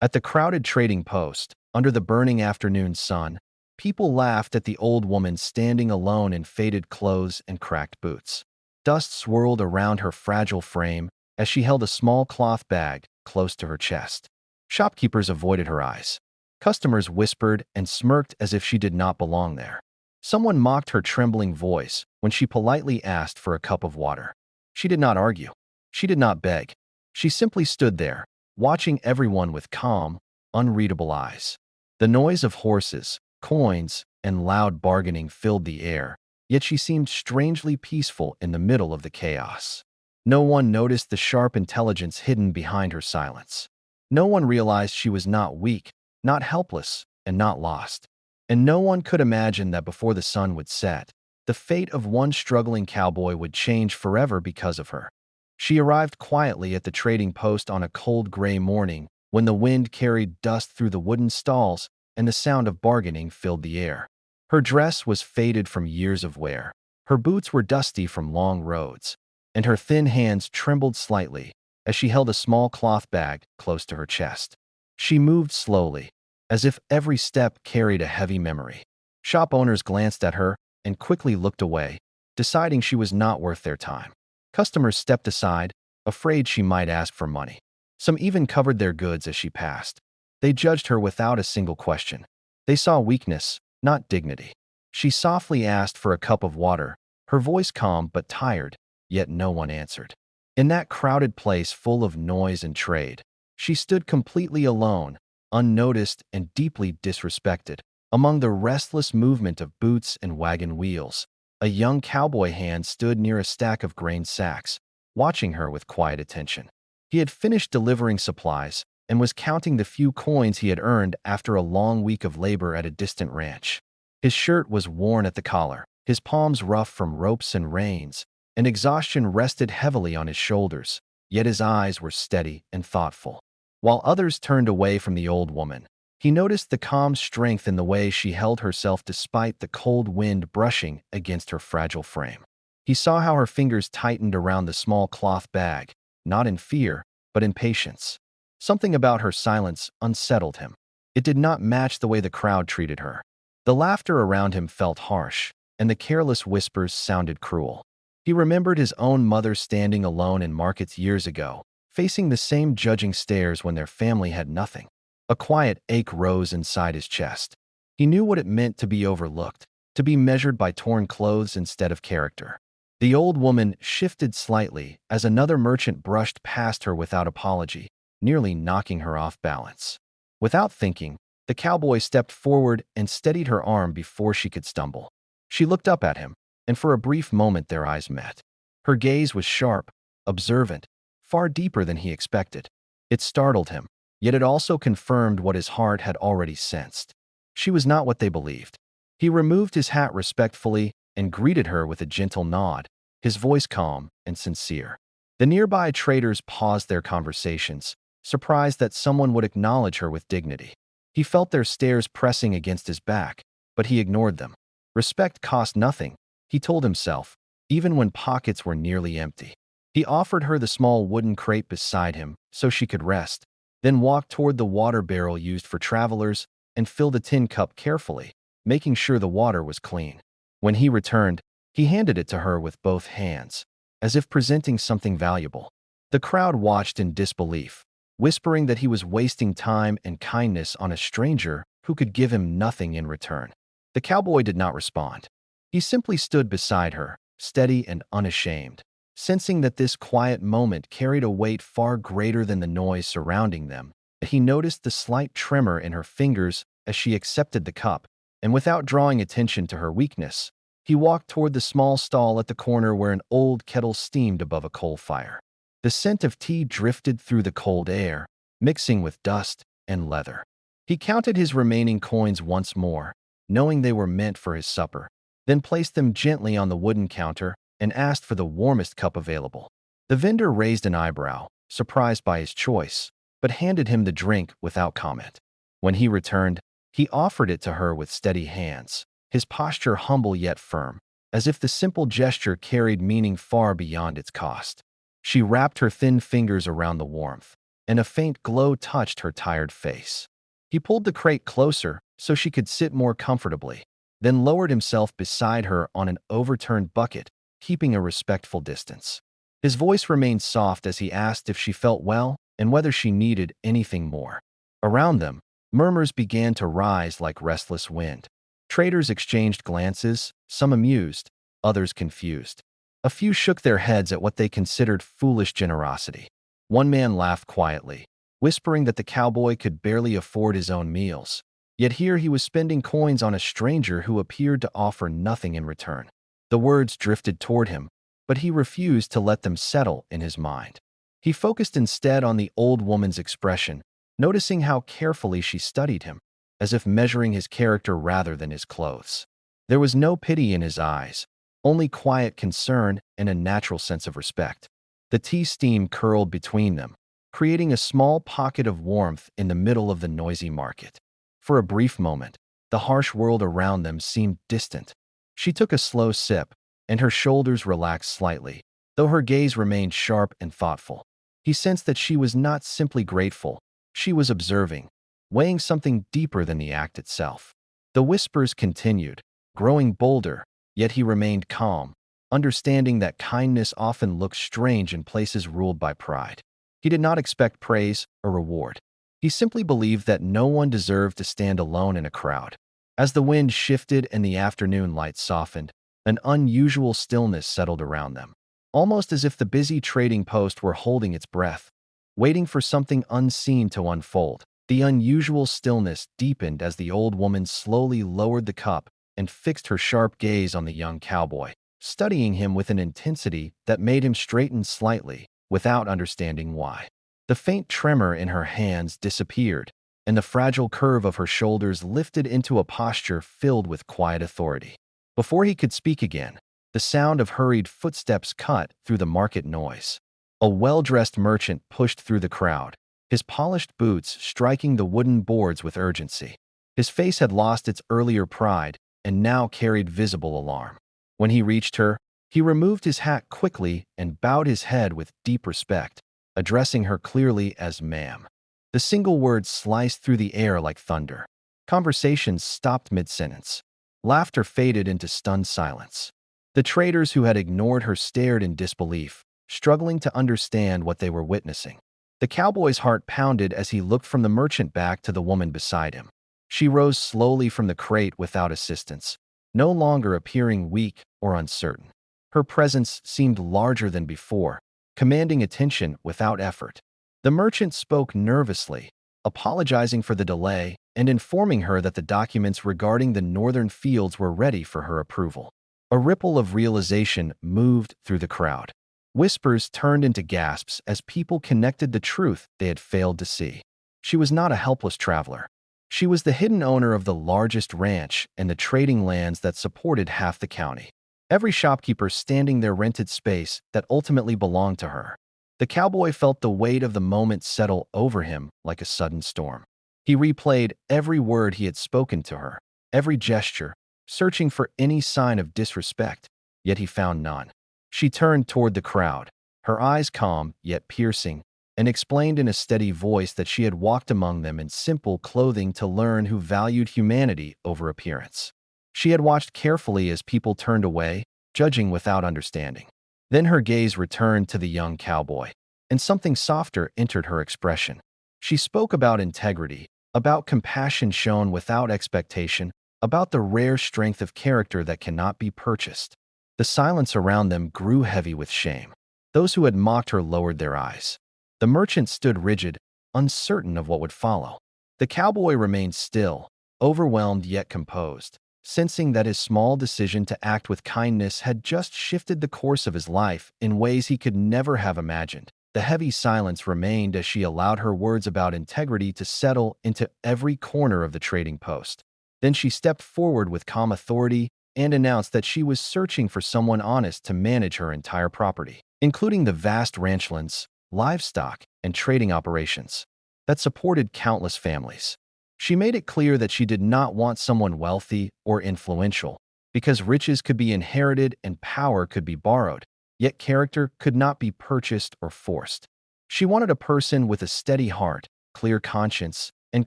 At the crowded trading post, under the burning afternoon sun, people laughed at the old woman standing alone in faded clothes and cracked boots. Dust swirled around her fragile frame as she held a small cloth bag close to her chest. Shopkeepers avoided her eyes. Customers whispered and smirked as if she did not belong there. Someone mocked her trembling voice when she politely asked for a cup of water. She did not argue. She did not beg. She simply stood there, watching everyone with calm, unreadable eyes. The noise of horses, coins, and loud bargaining filled the air, yet she seemed strangely peaceful in the middle of the chaos. No one noticed the sharp intelligence hidden behind her silence. No one realized she was not weak, not helpless, and not lost. And no one could imagine that before the sun would set, the fate of one struggling cowboy would change forever because of her. She arrived quietly at the trading post on a cold gray morning when the wind carried dust through the wooden stalls and the sound of bargaining filled the air. Her dress was faded from years of wear. Her boots were dusty from long roads, and her thin hands trembled slightly as she held a small cloth bag close to her chest. She moved slowly, as if every step carried a heavy memory. Shop owners glanced at her and quickly looked away, deciding she was not worth their time. Customers stepped aside, afraid she might ask for money. Some even covered their goods as she passed. They judged her without a single question. They saw weakness, not dignity. She softly asked for a cup of water, her voice calm but tired, yet no one answered. In that crowded place full of noise and trade, she stood completely alone, unnoticed and deeply disrespected. Among the restless movement of boots and wagon wheels, a young cowboy hand stood near a stack of grain sacks, watching her with quiet attention. He had finished delivering supplies and was counting the few coins he had earned after a long week of labor at a distant ranch. His shirt was worn at the collar, his palms rough from ropes and reins, and exhaustion rested heavily on his shoulders, yet his eyes were steady and thoughtful. While others turned away from the old woman, he noticed the calm strength in the way she held herself despite the cold wind brushing against her fragile frame. He saw how her fingers tightened around the small cloth bag, not in fear, but in patience. Something about her silence unsettled him. It did not match the way the crowd treated her. The laughter around him felt harsh, and the careless whispers sounded cruel. He remembered his own mother standing alone in markets years ago, facing the same judging stares when their family had nothing. A quiet ache rose inside his chest. He knew what it meant to be overlooked, to be measured by torn clothes instead of character. The old woman shifted slightly as another merchant brushed past her without apology, nearly knocking her off balance. Without thinking, the cowboy stepped forward and steadied her arm before she could stumble. She looked up at him, and for a brief moment their eyes met. Her gaze was sharp, observant, far deeper than he expected. It startled him, yet it also confirmed what his heart had already sensed. She was not what they believed. He removed his hat respectfully and greeted her with a gentle nod, his voice calm and sincere. The nearby traders paused their conversations, surprised that someone would acknowledge her with dignity. He felt their stares pressing against his back, but he ignored them. Respect cost nothing, he told himself, even when pockets were nearly empty. He offered her the small wooden crate beside him so she could rest, then walked toward the water barrel used for travelers and filled a tin cup carefully, making sure the water was clean. When he returned, he handed it to her with both hands, as if presenting something valuable. The crowd watched in disbelief, whispering that he was wasting time and kindness on a stranger who could give him nothing in return. The cowboy did not respond. He simply stood beside her, steady and unashamed, sensing that this quiet moment carried a weight far greater than the noise surrounding them. He noticed the slight tremor in her fingers as she accepted the cup, and without drawing attention to her weakness, he walked toward the small stall at the corner where an old kettle steamed above a coal fire. The scent of tea drifted through the cold air, mixing with dust and leather. He counted his remaining coins once more, knowing they were meant for his supper, then placed them gently on the wooden counter and asked for the warmest cup available. The vendor raised an eyebrow, surprised by his choice, but handed him the drink without comment. When he returned, he offered it to her with steady hands, his posture humble yet firm, as if the simple gesture carried meaning far beyond its cost. She wrapped her thin fingers around the warmth, and a faint glow touched her tired face. He pulled the crate closer so she could sit more comfortably, then lowered himself beside her on an overturned bucket, keeping a respectful distance. His voice remained soft as he asked if she felt well and whether she needed anything more. Around them, murmurs began to rise like restless wind. Traders exchanged glances, some amused, others confused. A few shook their heads at what they considered foolish generosity. One man laughed quietly, whispering that the cowboy could barely afford his own meals. Yet here he was spending coins on a stranger who appeared to offer nothing in return. The words drifted toward him, but he refused to let them settle in his mind. He focused instead on the old woman's expression, noticing how carefully she studied him, as if measuring his character rather than his clothes. There was no pity in his eyes, only quiet concern and a natural sense of respect. The tea steam curled between them, creating a small pocket of warmth in the middle of the noisy market. For a brief moment, the harsh world around them seemed distant. She took a slow sip, and her shoulders relaxed slightly, though her gaze remained sharp and thoughtful. He sensed that she was not simply grateful, she was observing, weighing something deeper than the act itself. The whispers continued, growing bolder, yet he remained calm, understanding that kindness often looks strange in places ruled by pride. He did not expect praise or reward. He simply believed that no one deserved to stand alone in a crowd. As the wind shifted and the afternoon light softened, an unusual stillness settled around them, almost as if the busy trading post were holding its breath, waiting for something unseen to unfold. The unusual stillness deepened as the old woman slowly lowered the cup and fixed her sharp gaze on the young cowboy, studying him with an intensity that made him straighten slightly, without understanding why. The faint tremor in her hands disappeared, and the fragile curve of her shoulders lifted into a posture filled with quiet authority. Before he could speak again, the sound of hurried footsteps cut through the market noise. A well-dressed merchant pushed through the crowd, his polished boots striking the wooden boards with urgency. His face had lost its earlier pride and now carried visible alarm. When he reached her, he removed his hat quickly and bowed his head with deep respect, addressing her clearly as ma'am. The single word sliced through the air like thunder. Conversations stopped mid-sentence. Laughter faded into stunned silence. The traders who had ignored her stared in disbelief, struggling to understand what they were witnessing. The cowboy's heart pounded as he looked from the merchant back to the woman beside him. She rose slowly from the crate without assistance, no longer appearing weak or uncertain. Her presence seemed larger than before, commanding attention without effort. The merchant spoke nervously, apologizing for the delay and informing her that the documents regarding the northern fields were ready for her approval. A ripple of realization moved through the crowd. Whispers turned into gasps as people connected the truth they had failed to see. She was not a helpless traveler. She was the hidden owner of the largest ranch and the trading lands that supported half the county. Every shopkeeper standing their rented space that ultimately belonged to her. The cowboy felt the weight of the moment settle over him like a sudden storm. He replayed every word he had spoken to her, every gesture, searching for any sign of disrespect, yet he found none. She turned toward the crowd, her eyes calm yet piercing, and explained in a steady voice that she had walked among them in simple clothing to learn who valued humanity over appearance. She had watched carefully as people turned away, judging without understanding. Then her gaze returned to the young cowboy, and something softer entered her expression. She spoke about integrity, about compassion shown without expectation, about the rare strength of character that cannot be purchased. The silence around them grew heavy with shame. Those who had mocked her lowered their eyes. The merchant stood rigid, uncertain of what would follow. The cowboy remained still, overwhelmed yet composed, sensing that his small decision to act with kindness had just shifted the course of his life in ways he could never have imagined. The heavy silence remained as she allowed her words about integrity to settle into every corner of the trading post. Then she stepped forward with calm authority and announced that she was searching for someone honest to manage her entire property, including the vast ranchlands, livestock, and trading operations that supported countless families. She made it clear that she did not want someone wealthy or influential, because riches could be inherited and power could be borrowed, yet character could not be purchased or forced. She wanted a person with a steady heart, clear conscience, and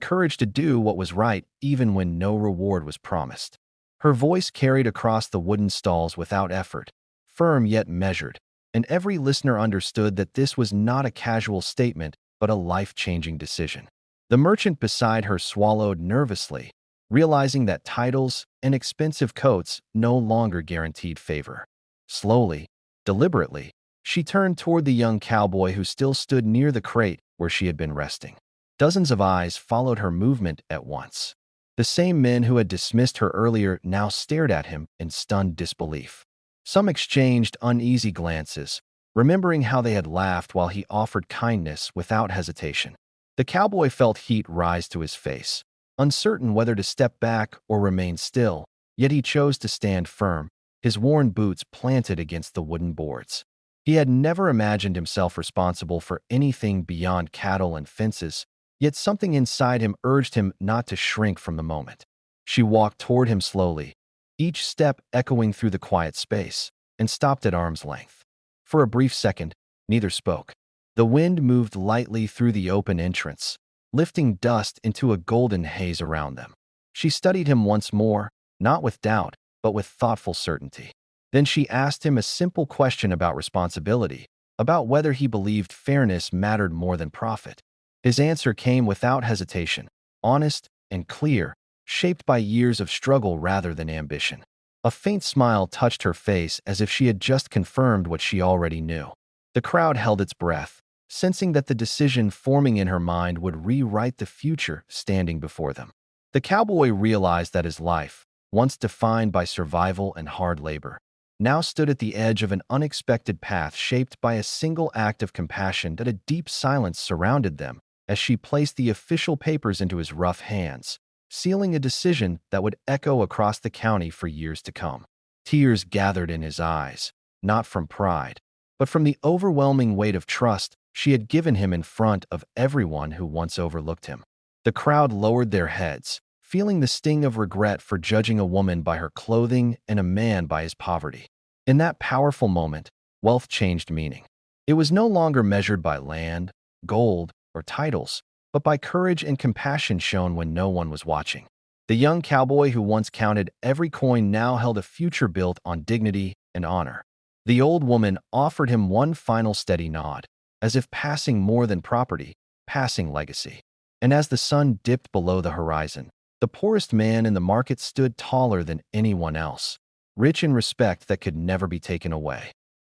courage to do what was right even when no reward was promised. Her voice carried across the wooden stalls without effort, firm yet measured, and every listener understood that this was not a casual statement but a life-changing decision. The merchant beside her swallowed nervously, realizing that titles and expensive coats no longer guaranteed favor. Slowly, deliberately, she turned toward the young cowboy who still stood near the crate where she had been resting. Dozens of eyes followed her movement at once. The same men who had dismissed her earlier now stared at him in stunned disbelief. Some exchanged uneasy glances, remembering how they had laughed while he offered kindness without hesitation. The cowboy felt heat rise to his face, uncertain whether to step back or remain still, yet he chose to stand firm, his worn boots planted against the wooden boards. He had never imagined himself responsible for anything beyond cattle and fences, yet something inside him urged him not to shrink from the moment. She walked toward him slowly, each step echoing through the quiet space, and stopped at arm's length. For a brief second, neither spoke. The wind moved lightly through the open entrance, lifting dust into a golden haze around them. She studied him once more, not with doubt, but with thoughtful certainty. Then she asked him a simple question about responsibility, about whether he believed fairness mattered more than profit. His answer came without hesitation, honest and clear, shaped by years of struggle rather than ambition. A faint smile touched her face as if she had just confirmed what she already knew. The crowd held its breath, sensing that the decision forming in her mind would rewrite the future standing before them. The cowboy realized that his life, once defined by survival and hard labor, now stood at the edge of an unexpected path shaped by a single act of compassion. That a deep silence surrounded them as she placed the official papers into his rough hands, sealing a decision that would echo across the county for years to come. Tears gathered in his eyes, not from pride, but from the overwhelming weight of trust she had given him in front of everyone who once overlooked him. The crowd lowered their heads, feeling the sting of regret for judging a woman by her clothing and a man by his poverty. In that powerful moment, wealth changed meaning. It was no longer measured by land, gold, or titles, but by courage and compassion shown when no one was watching. The young cowboy who once counted every coin now held a future built on dignity and honor. The old woman offered him one final steady nod, as if passing more than property, passing legacy. And as the sun dipped below the horizon, the poorest man in the market stood taller than anyone else, rich in respect that could never be taken away.